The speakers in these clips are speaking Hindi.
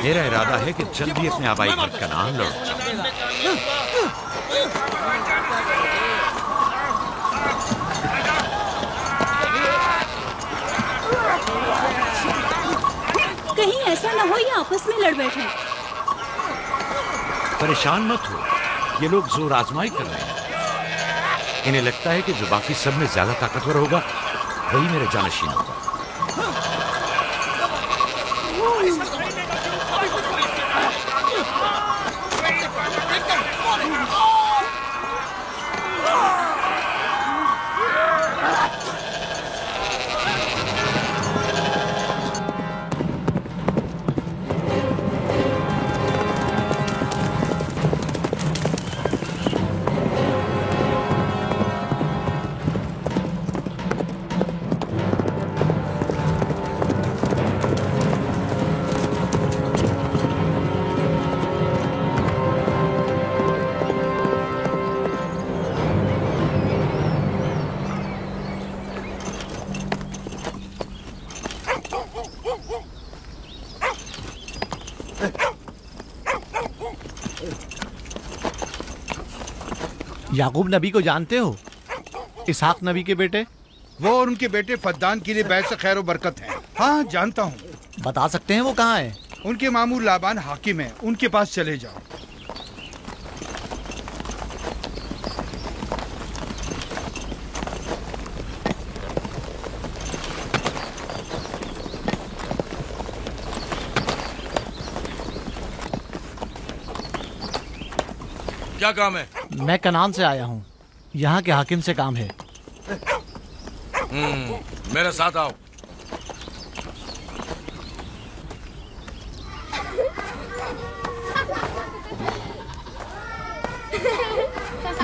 मेरा इरादा है कि जल्दी अपने आबाई घर कनान लौट जाऊं। कहीं ऐसा ना हो ये आपस में लड़ बैठे। परेशान मत हो, ये लोग जोर आजमाई कर रहे हैं। इन्हें लगता है कि जो बाकी सब में ज्यादा ताकतवर होगा वही मेरे जानशीन होगा। याकूब नबी को जानते हो? इसहाक नबी के बेटे। वो और उनके बेटे फद्दान के लिए बैस खैर व बरकत है। हाँ जानता हूँ। बता सकते हैं वो कहाँ है? उनके मामू लाबान हाकिम है, उनके पास चले जाओ। क्या काम है? मैं कनान से आया हूँ, यहाँ के हाकिम से काम है। मेरे साथ आओ।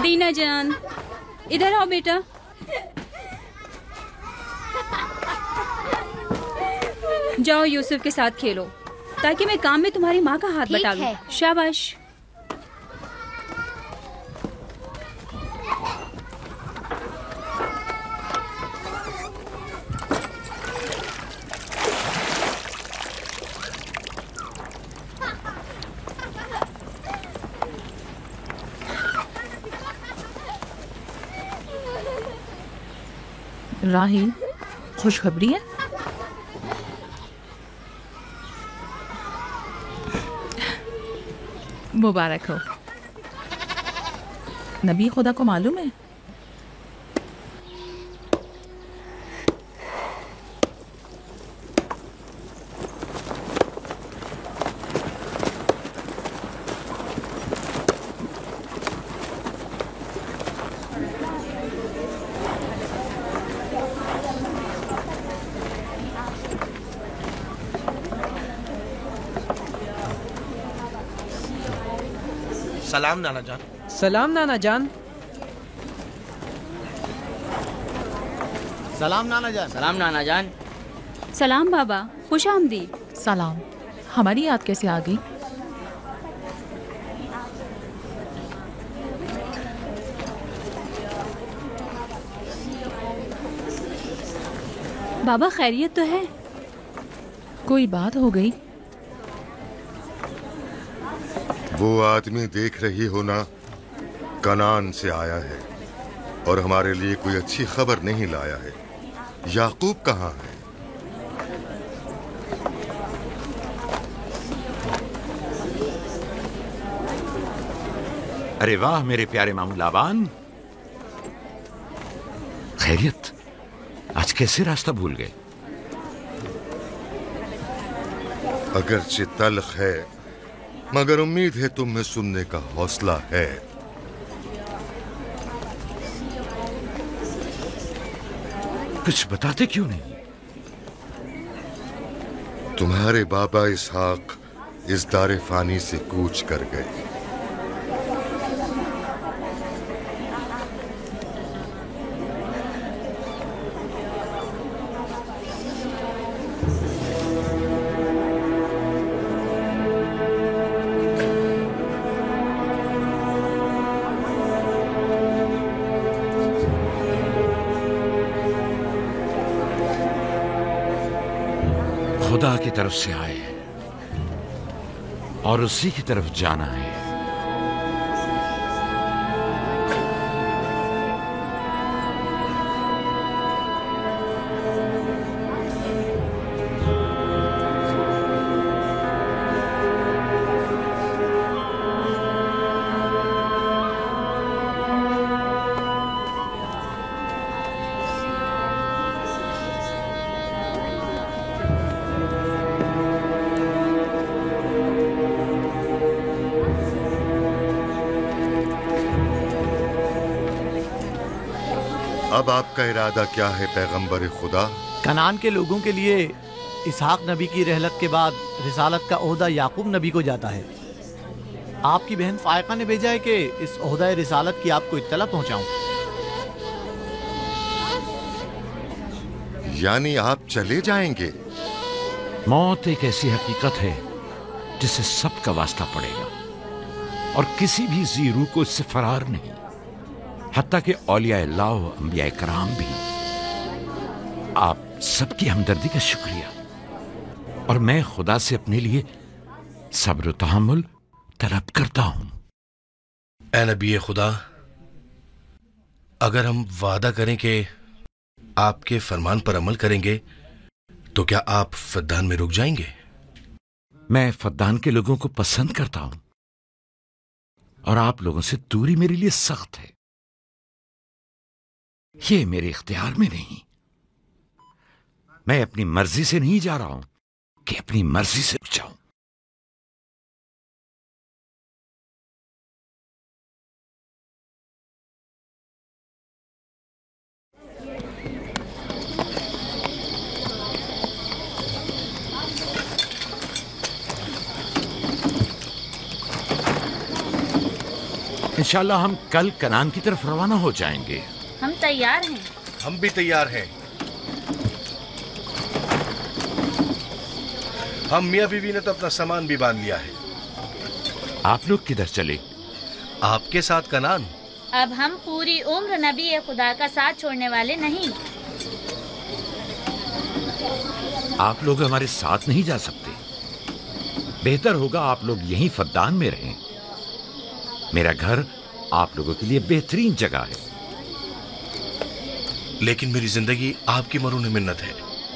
दीना जान, इधर आओ बेटा। जाओ यूसुफ के साथ खेलो, ताकि मैं काम में तुम्हारी माँ का हाथ बटा लूं। शाबाश। राहील, खुशखबरी है? मुबारक हो। नबी खुदा को मालूम है? सलाम नाना जान। सलाम नाना जान। सलाम नाना जान। सलाम नाना जान। सलाम बाबा, खुश आमदीद। सलाम। हमारी याद कैसे आ गई? बाबा खैरियत तो है? कोई बात हो गई? वो आदमी देख रही हो ना, कनान से आया है और हमारे लिए कोई अच्छी खबर नहीं लाया है। याकूब कहाँ है? अरे वाह मेरे प्यारे मामू लाबान, खैरियत? आज कैसे रास्ता भूल गए? अगरचे तल्ख है, मगर उम्मीद है तुम में सुनने का हौसला है। कुछ बताते क्यों नहीं? तुम्हारे बाबा इसहाक इस दारे फानी से कूच कर गए। खुदा की तरफ से आए। और उसी की तरफ जाना है। अब आपका इरादा क्या है पैगंबर खुदा? कनान के लोगों के लिए इसहाक नबी की रहलत के बाद रिसालत का ओहदा याकूब नबी को जाता है। आपकी बहन फायका ने भेजा है कि इस ओहदा रिसालत की आपको इत्तला पहुंचाऊं। यानी आप चले जाएंगे? मौत एक ऐसी हकीकत है जिससे सबका वास्ता पड़ेगा और किसी भी जी रूह को इससे फरार नहीं, हत्ता कि औलिया अल्लाह व अंबिया कराम भी। आप सबकी हमदर्दी का शुक्रिया, और मैं खुदा से अपने लिए सब्र तहम्मुल तलब करता हूं। ए नबी खुदा, अगर हम वादा करें कि आपके फरमान पर अमल करेंगे तो क्या आप फद्दान में रुक जाएंगे? मैं फद्दान के लोगों को पसंद करता हूं और आप लोगों से दूरी मेरे लिए सख्त है। ये मेरे इख्तियार में नहीं। मैं अपनी मर्जी से नहीं जा रहा हूं कि अपनी मर्जी से रुक जाऊं। इंशाल्लाह हम कल कनान की तरफ रवाना हो जाएंगे। हम तैयार हैं। हम भी तैयार हैं। हम मियां बीवी ने तो अपना सामान भी बांध लिया है। आप लोग किधर चले? आपके साथ कनान। अब हम पूरी उम्र नबी खुदा का साथ छोड़ने वाले नहीं। आप लोग हमारे साथ नहीं जा सकते। बेहतर होगा आप लोग यहीं फद्दान में रहें। मेरा घर आप लोगों के लिए बेहतरीन जगह है। लेकिन मेरी जिंदगी आपकी मरून मिन्नत है।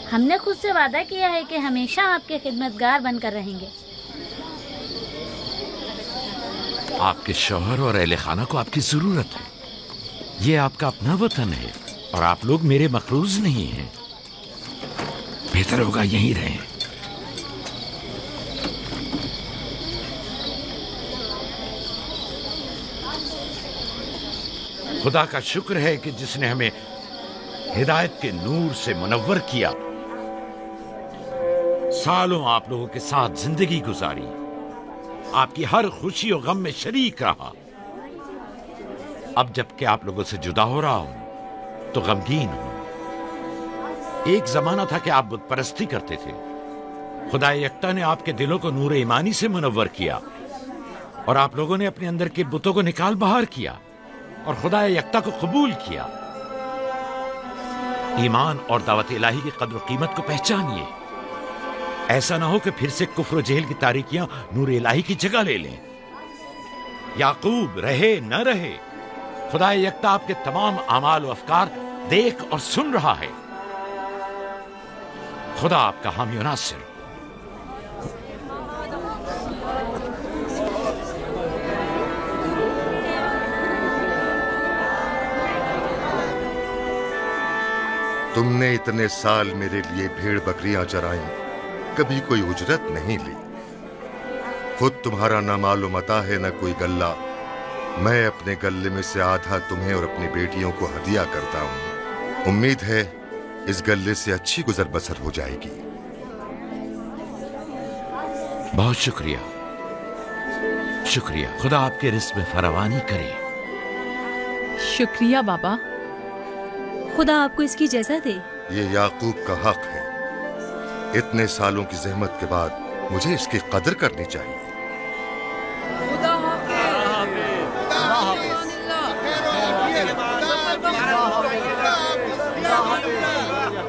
हमने खुद से वादा किया है कि हमेशा आपके खिदमतगार बनकर रहेंगे। आपके शौहर और अहले खाना को आपकी जरूरत है। ये आपका अपना वतन है और आप लोग मेरे मखरूज नहीं हैं। बेहतर होगा यहीं रहें। खुदा का शुक्र है कि जिसने हमें हिदायत के नूर से मुनव्वर किया। सालों आप लोगों के साथ जिंदगी गुजारी, आपकी हर खुशी और गम में शरीक रहा। अब जबकि आप लोगों से जुदा हो रहा हूं तो गमगीन हूं। एक जमाना था कि आप बुत परस्ती करते थे। खुदा यक्ता ने आपके दिलों को नूर ईमानी से मुनव्वर किया और आप लोगों ने अपने अंदर के बुतों को निकाल बाहर किया और खुदा यक्ता को कबूल किया। ईमान और दावत इलाही की कद्र कीमत को पहचानिए। ऐसा ना हो कि फिर से कुफ्र और जहल की तारीकियां नूर इलाही की जगह ले लें। याकूब रहे न रहे, खुदा यक्ता आपके तमाम अमाल और अफकार देख और सुन रहा है। खुदा आपका हामी और नासिर। तुमने इतने साल मेरे लिए भेड़ बकरियां चराई, कभी कोई उजरत नहीं ली। खुद तुम्हारा ना मालूम अता है न कोई गल्ला। मैं अपने गल्ले में से आधा तुम्हें और अपनी बेटियों को हदिया करता हूं। उम्मीद है इस गल्ले से अच्छी गुजर बसर हो जाएगी। बहुत शुक्रिया, शुक्रिया। खुदा आपके रिस्क में फरावानी करे। शुक्रिया बाबा। खुदा आपको इसकी जज़ा दे। ये याकूब का हक है। इतने सालों की जहमत के बाद मुझे इसकी कदर करनी चाहिए।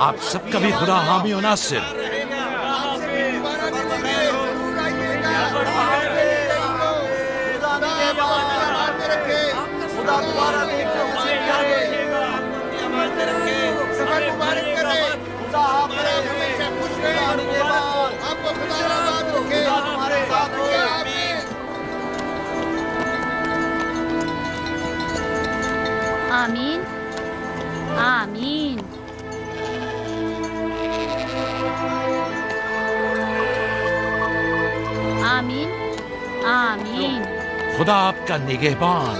आप सबका भी खुदा हामी और नासिर। दोबारा देखने नसीब करे। सफर मुबारक करे। खुदा हाफिज। हमेशा खुश रहे। आपको खुदा आबाद रखे। खुदा तुम्हारे साथ हो। आमीन आमीन। आमीन आमीन। खुदा आपका निगहबान।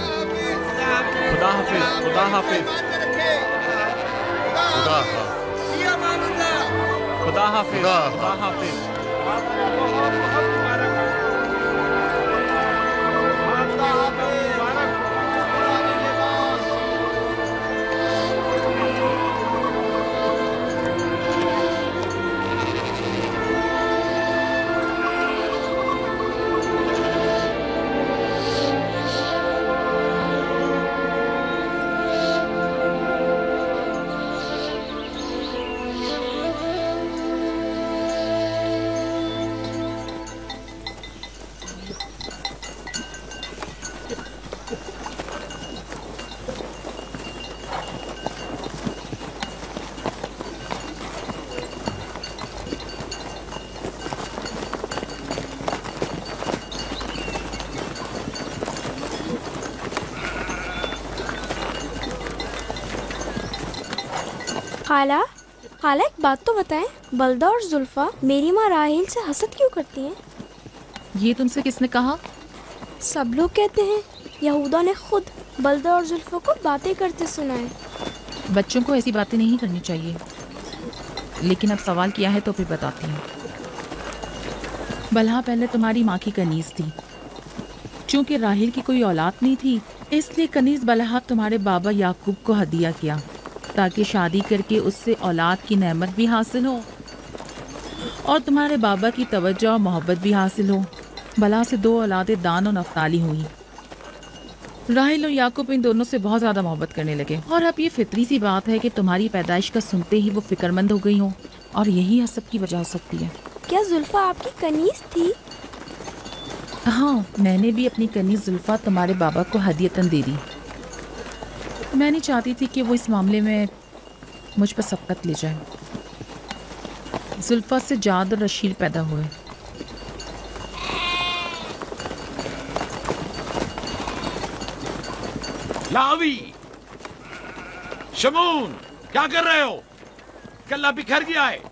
खुदा हाफिज। खुदा हाफिज। खुदा हाफिज। खुदा हाफिज। खुदा खुदा हाफिज। खाला खाला एक बात तो बताएं, बलदा और जुल्फा मेरी माँ राहेल से हसद क्यों करती हैं? ये तुमसे किसने कहा? सब लोग कहते हैं यहूदा ने खुद बलदा और जुल्फा को बातें करते सुना है। बच्चों को ऐसी बातें नहीं करनी चाहिए, लेकिन अब सवाल किया है तो फिर बताती हूँ। बलहा पहले तुम्हारी माँ की कनीज थी। चूंकि राहेल की कोई औलाद नहीं थी, इसलिए कनीज बलहा तुम्हारे बाबा याकूब को हदिया किया, ताकि शादी करके उससे औलाद की नेमत भी हासिल हो और तुम्हारे बाबा की तवज्जो और मोहब्बत भी हासिल हो। बलहा से 2 औलादे दान और नफ्ताली हुई। राहेल और याकूब इन दोनों से बहुत ज़्यादा मोहब्बत करने लगे, और अब ये फितरी सी बात है कि तुम्हारी पैदाइश का सुनते ही वो फिक्रमंद हो गई हो, और यही हसद की वजह हो सकती है। क्या जुल्फा आपकी कनीज थी? हाँ, मैंने भी अपनी कनीज जुल्फा तुम्हारे बाबा को हदियतन दे दी। मैं नहीं चाहती थी कि वो इस मामले में मुझ पर सबकत ले जाए। जुल्फा से जाद और रशील पैदा हुए। लावी, शमून, क्या कर रहे हो? कल्ला बिखर गया है।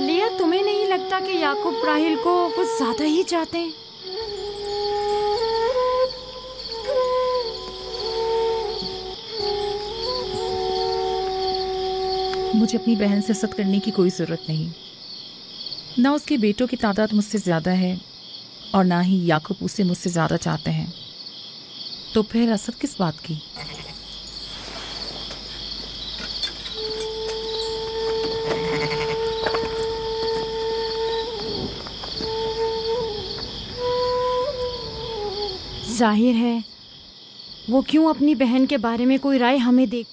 लिया, तुम्हें नहीं लगता कि याकूब राहेल को कुछ ज्यादा ही चाहते हैं? मुझे अपनी बहन से हसद करने की कोई ज़रूरत नहीं। ना उसके बेटों की तादाद मुझसे ज़्यादा है और ना ही याकूब उसे मुझसे ज़्यादा चाहते हैं, तो फिर हसद किस बात की? जाहिर है वो क्यों अपनी बहन के बारे में कोई राय हमें दे।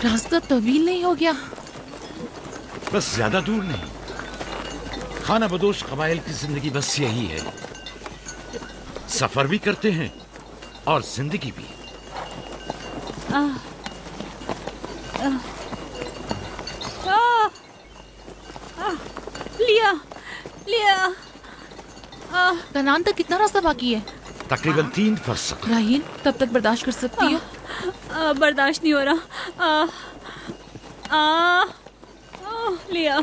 रास्ता तवील नहीं हो गया? बस ज्यादा दूर नहीं। खाना बदोश कबाइल की जिंदगी बस यही है, सफर भी करते हैं और जिंदगी भी। लिया लिया। कनान तक कितना रास्ता बाकी है? तकरीबन 3 फरसख। राहील, तब तक बर्दाश्त कर सकती हो? बर्दाश्त नहीं हो रहा। लिया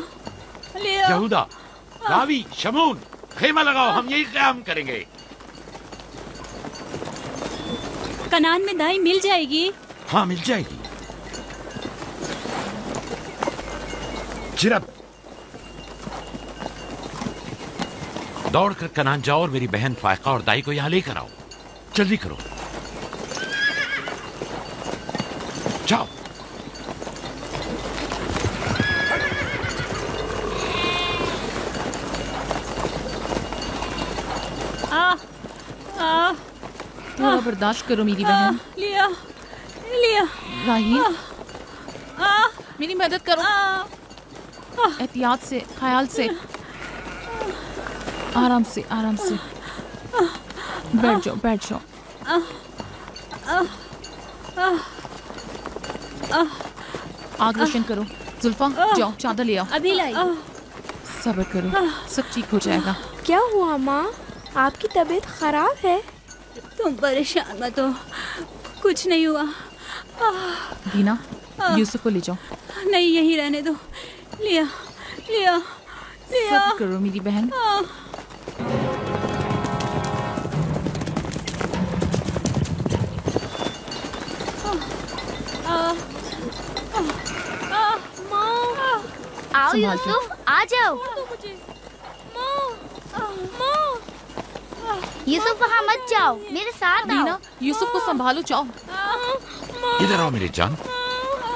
लिया। यहूदा, रावी, शमून, खेमा लगाओ, हम यही क़याम करेंगे। कनान में दाई मिल जाएगी? हाँ, मिल जाएगी। जिरब, दौड़कर कनान जाओ और मेरी बहन फायका और दाई को यहां लेकर आओ। जल्दी करो, जाओ। थोड़ा बर्दाश्त करो मेरी बहन। लिया लिया। राहील, मेरी मदद करो। एहतियात से, ख्याल से, आराम से, आराम से। बैठ जाओ, बैठ जाओ। आग रोशन करो। जुल्फा, जाओ चादर ले आओ। अभी लाई। सब्र करो, सब ठीक हो जाएगा। क्या हुआ माँ? आपकी तबीयत खराब है? तुम परेशान मत हो, कुछ नहीं हुआ। दीना, यूसुफ को ले जाओ। नहीं, यहीं रहने दो। लिया लिया लिया। सब्र करो मेरी बहन। आओ यूसुफ, आ जाओ। यूसुफ वहाँ मत जाओ, मेरे साथ आओ। दीना, यूसुफ को संभालो, जाओ। इधर आओ मेरी जान,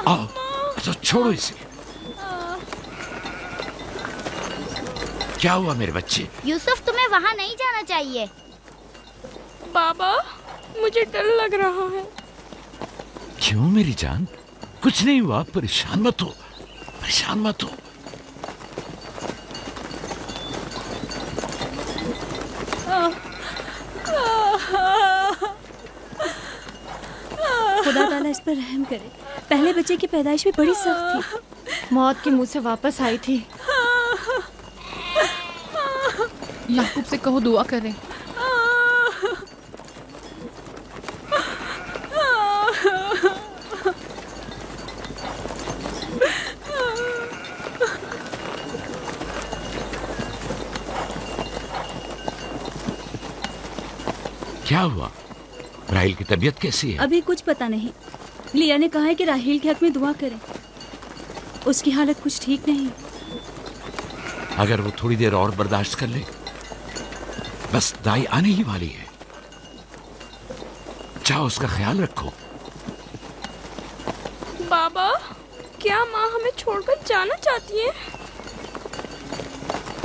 आओ। अच्छा, छोड़ो इसे। क्या हुआ मेरे बच्चे? यूसुफ, तुम्हें वहाँ नहीं जाना चाहिए। बाबा, मुझे डर लग रहा है। क्यों मेरी जान? कुछ नहीं हुआ, परेशान मत हो, परेशान मत हो। खुदा ताला इस पर रहम करे। पहले बच्चे की पैदाइश भी बड़ी सख्त थी, मौत के मुंह से वापस आई थी। याकूब से कहो दुआ करें। क्या हुआ? राहील की तबीयत कैसी है? अभी कुछ पता नहीं। लिया ने कहा है कि राहील के हक में दुआ करें, उसकी हालत कुछ ठीक नहीं। अगर वो थोड़ी देर और बर्दाश्त कर ले, बस दाई आने ही वाली है। जाओ, उसका ख्याल रखो। बाबा, क्या माँ हमें छोड़कर जाना चाहती है?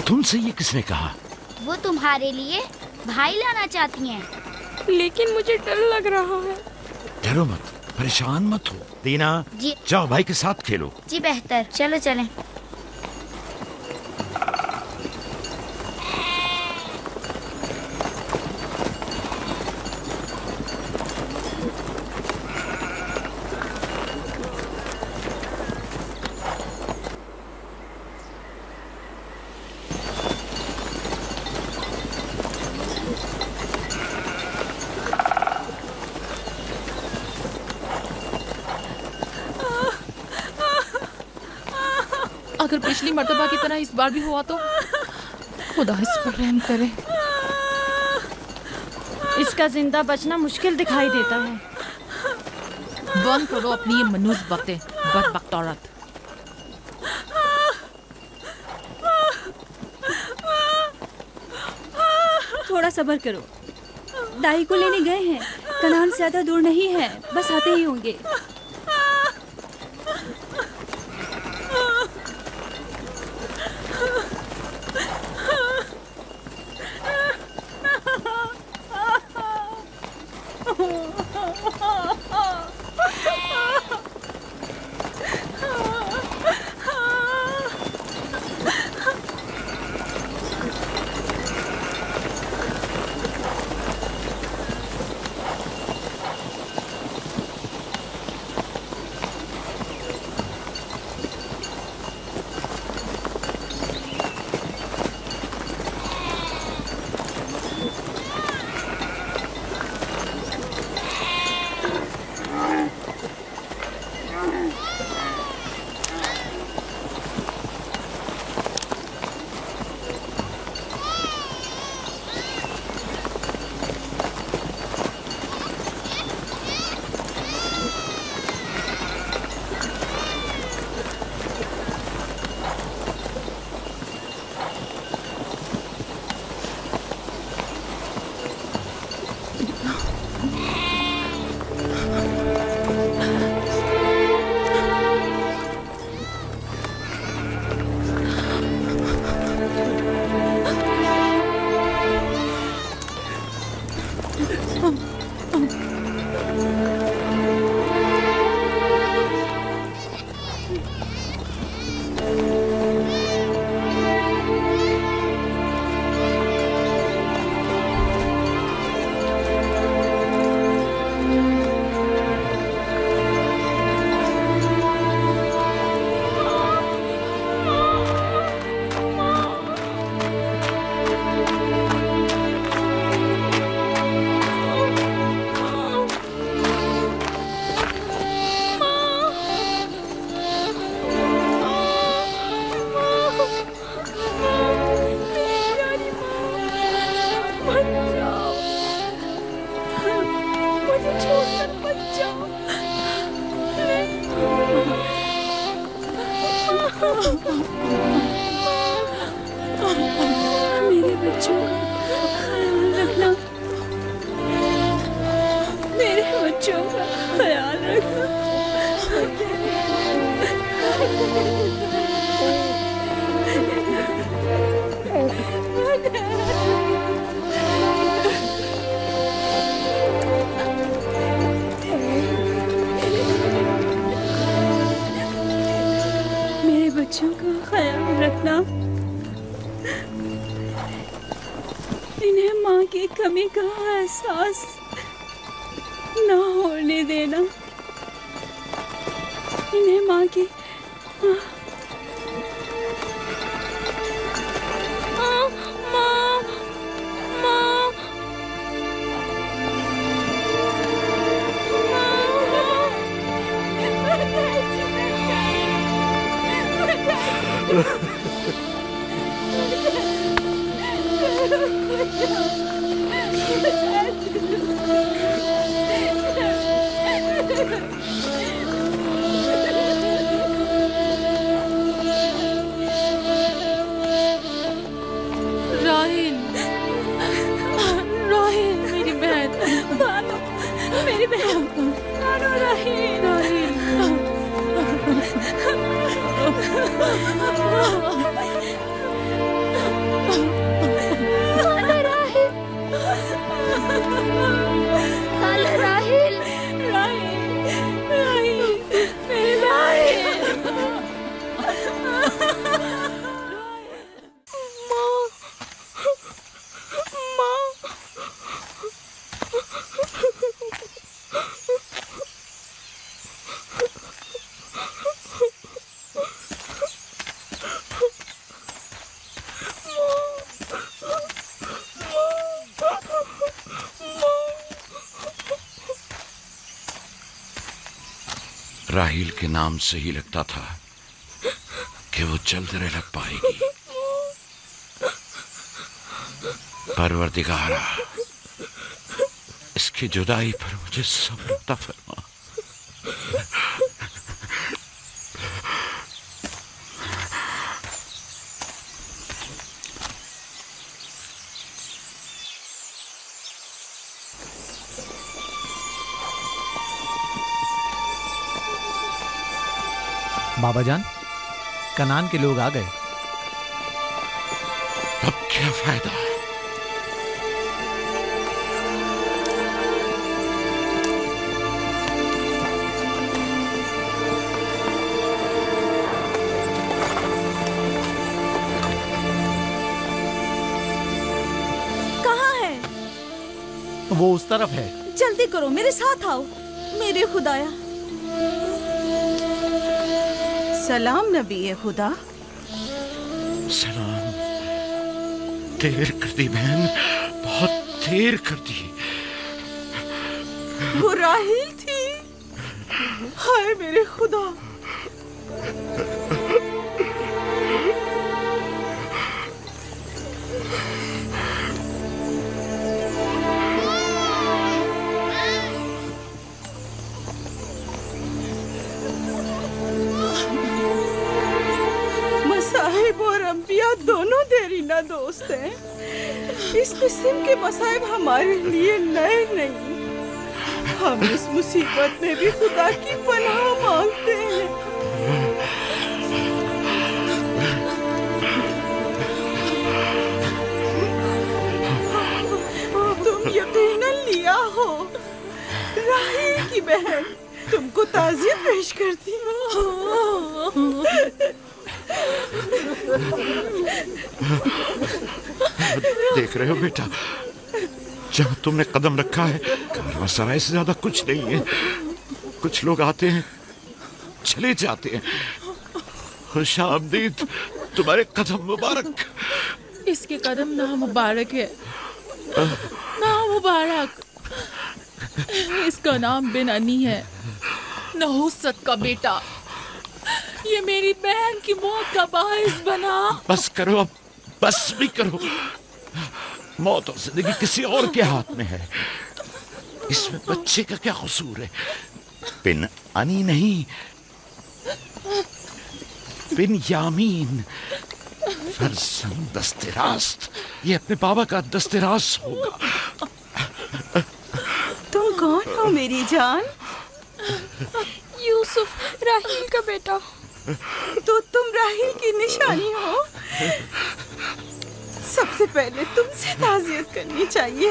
तुमसे ये किसने कहा? वो तुम्हारे लिए भाई लाना चाहती हैं। लेकिन मुझे डर लग रहा है। डरो मत, परेशान मत हो। दीना जी, जाओ भाई के साथ खेलो। जी बेहतर, चलो चलें। अगर पिछली मर्तबा की तरह इस बार भी हुआ तो खुदा इस पर रहम करे। इसका जिंदा बचना मुश्किल दिखाई देता है। बंद करो अपनी ये मनूस बातें, बदबख्त औरत। थोड़ा सब्र करो, दाई को लेने गए हैं। कनान ज्यादा दूर नहीं है, बस आते ही होंगे। मेरे बच्चों का ख्याल रखना, मेरे बच्चों का ख्याल रखना। मेरे बच्चों का ख्याल रखना, इन्हें माँ की कमी का एहसास ना होने देना, इन्हें माँ की राहिल, राहिल मेरी बहन, बानो, मेरी बहन, बानो, राहिल, राहिल। खाला राहिल, राहिल, राहिल, मेरे राहिल। राहिल के नाम से ही लगता था कि वो जल्द लग पाएगी। परवरदिगारा, इसकी जुदाई पर मुझे सब्र अता फरमा। बाबा जान, कनान के लोग आ गए। अब क्या फायदा? कहाँ है? वो उस तरफ है। जल्दी करो, मेरे साथ आओ। मेरे खुदाया। सलाम नबी खुदा। सलाम। देर कर दी बहन, बहुत देर कर दी। वो राहिल थी। हाय मेरे खुदा। मसाहिब और अंबिया दोनों देरीना दोस्त हैं। इस किस्म के मसाइब हमारे लिए नए नहीं। हम इस मुसीबत में भी खुदा की पनाह मांगते हैं। तुम यकीनन लिया हो। राहिल की बहन तुमको ताज़ियत पेश करती देख रहे हो बेटा, जहाँ तुमने कदम रखा है कारवांसराय से ज्यादा कुछ नहीं है। कुछ लोग आते हैं, चले जाते हैं। खुशामदीद तुम्हारे कदम मुबारक। इसके कदम ना मुबारक है, ना मुबारक। इसका नाम बिन अनी है, नहुसत का बेटा। ये मेरी बहन की मौत का बाइस बना। बस करो अब, बस भी करो। मौत और जिंदगी किसी और के हाथ में है। इसमें बच्चे का क्या कसूर है? बिन अनी नहीं, बिन्यामीन फरजंद दस्तरास्त, ये अपने बाबा का दस्तरास्त होगा। तुम कौन हो मेरी जान? यूसुफ, राहील का बेटा। तो तुम राहील की निशानी हो। सबसे पहले तुमसे ताज़ियत करनी चाहिए।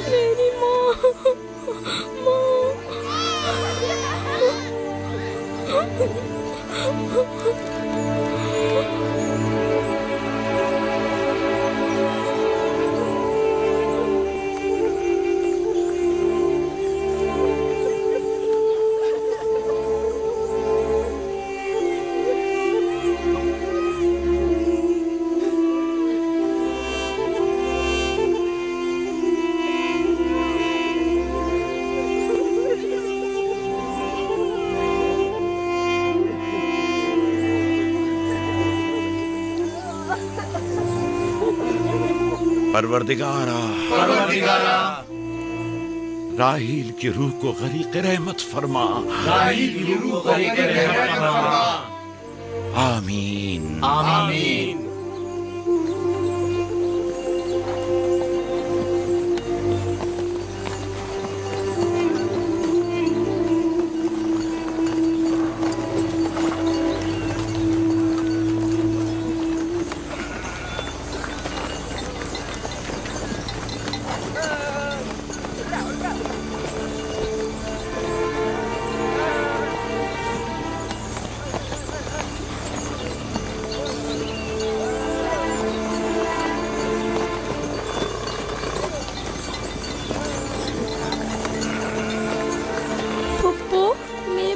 मेरी माँ। परवरदिगारा, राहील की रूह को गरीक़ रहमत फरमा। आमीन आमीन।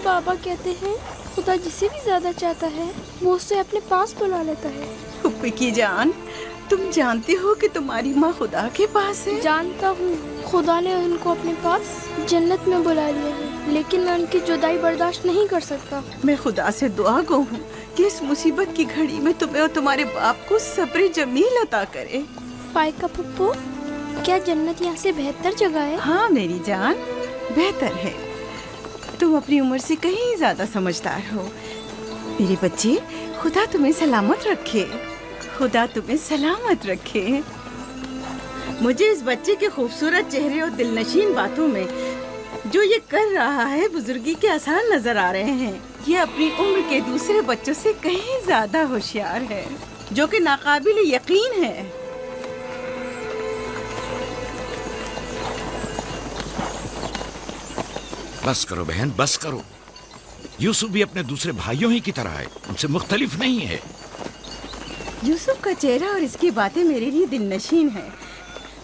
पापा कहते हैं खुदा जिसे भी ज्यादा चाहता है वो उसे अपने पास बुला लेता है। फुप्पी की जान, तुम जानती हो कि तुम्हारी माँ खुदा के पास है? जानता हूँ, खुदा ने उनको अपने पास जन्नत में बुला लिया है, लेकिन मैं उनकी जुदाई बर्दाश्त नहीं कर सकता। मैं खुदा से दुआ गो हूँ कि इस मुसीबत की घड़ी में तुम्हें और तुम्हारे बाप को सब्र जमील अता करे। फाइका पप्पू, क्या जन्नत यहाँ से बेहतर जगह है? हाँ मेरी जान, बेहतर है। तुम अपनी उम्र से कहीं ज्यादा समझदार हो। मेरे बच्चे, खुदा तुम्हें सलामत रखे, खुदा तुम्हें सलामत रखे। मुझे इस बच्चे के खूबसूरत चेहरे और दिलनशीन बातों में जो ये कर रहा है बुजुर्गी के आसार नजर आ रहे हैं। ये अपनी उम्र के दूसरे बच्चों से कहीं ज्यादा होशियार है, जो कि नाकाबिल यकीन है। बस करो बहन, बस करो। यूसुफ भी अपने दूसरे भाइयों ही की तरह है, उनसे मुख्तलिफ नहीं है। यूसुफ का चेहरा और इसकी बातें मेरे लिए दिलनशीन है।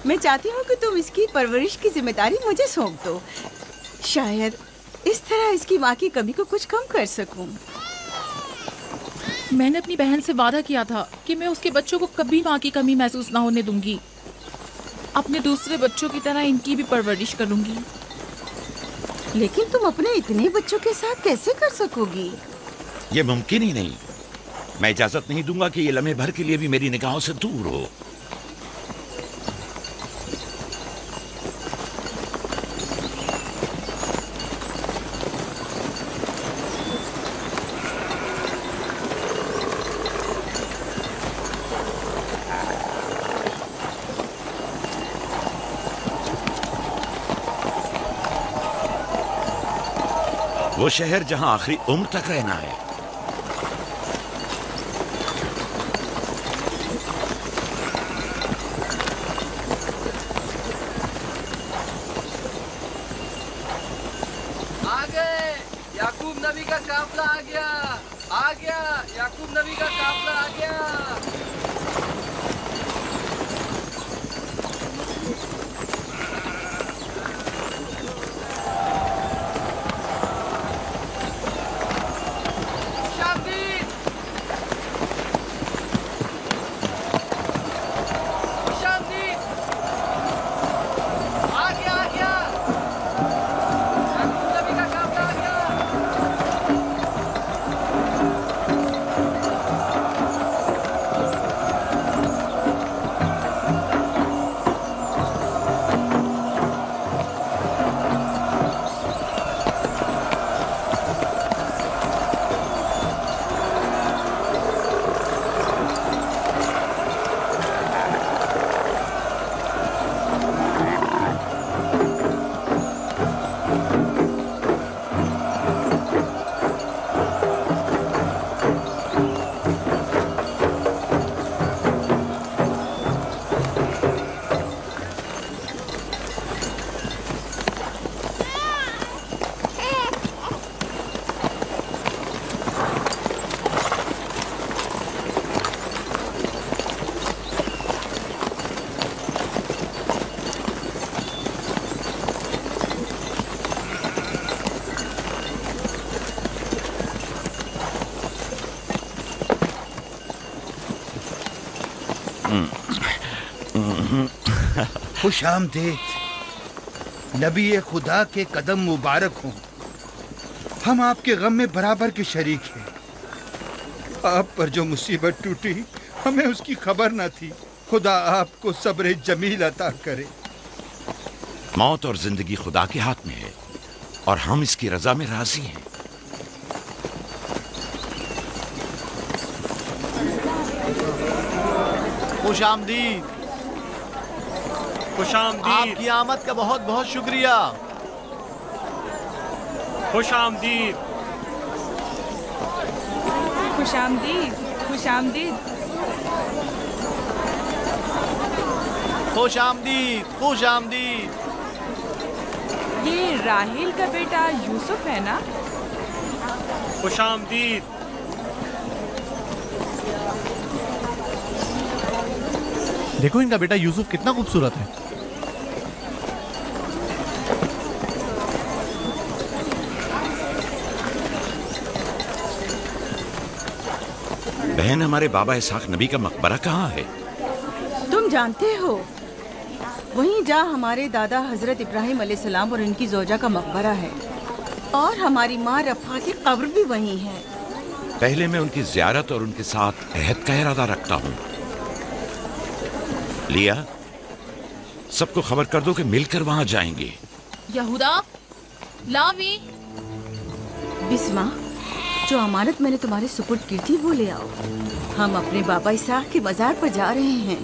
मैं चाहती हूँ कि तुम इसकी परवरिश की जिम्मेदारी मुझे सौंप दो। शायद इस तरह इसकी माँ की कमी को कुछ कम कर सकूं। मैंने अपनी बहन से वादा किया था कि मैं उसके बच्चों को कभी माँ की कमी महसूस ना होने दूंगी। अपने दूसरे बच्चों की तरह इनकी भी परवरिश करूंगी। लेकिन तुम अपने इतने बच्चों के साथ कैसे कर सकोगी? ये मुमकिन ही नहीं। मैं इजाजत नहीं दूंगा कि ये लम्हे भर के लिए भी मेरी निगाहों से दूर हो। वो शहर जहां आखिरी उम्र तक रहना है। आ गए, याकूब नबी का काफिला आ गया, आ गया, याकूब नबी का काफिला आ गया। खुशामदीद। नबी खुदा के कदम मुबारक हों। हम आपके गम में बराबर के शरीक हैं। आप पर जो मुसीबत टूटी हमें उसकी खबर न थी। खुदा आपको सब्र जमील अता करे। मौत और जिंदगी खुदा के हाथ में है और हम इसकी रजा में राजी हैं। खुशामदीद। खुशामदीद। आपकी आमद का बहुत बहुत शुक्रिया। खुशामदीद। खुशामदीद। खुशामदीद। खुशामदीद। खुशामदीद। ये राहेल का बेटा यूसुफ है ना? खुशामदीद। देखो इनका बेटा यूसुफ कितना खूबसूरत है। बहन, हमारे बाबा इसहाक नबी का मकबरा कहाँ है? तुम जानते हो, वहीं जा हमारे दादा हजरत इब्राहिम अलैहिस्सलाम और इनकी जोजा का मकबरा है, और हमारी माँ रफ़ा की कब्र भी वहीं है। पहले मैं उनकी ज़ियारत और उनके साथ अहद का इरादा रखता हूँ। लिया, सबको खबर कर दो कि मिलकर वहां जाएंगे। यहूदा, लावी। बिस्मा, जो अमानत मैंने तुम्हारे सुपुर्द की थी वो ले आओ। हम अपने बाबा इसहाक के मजार पर जा रहे हैं।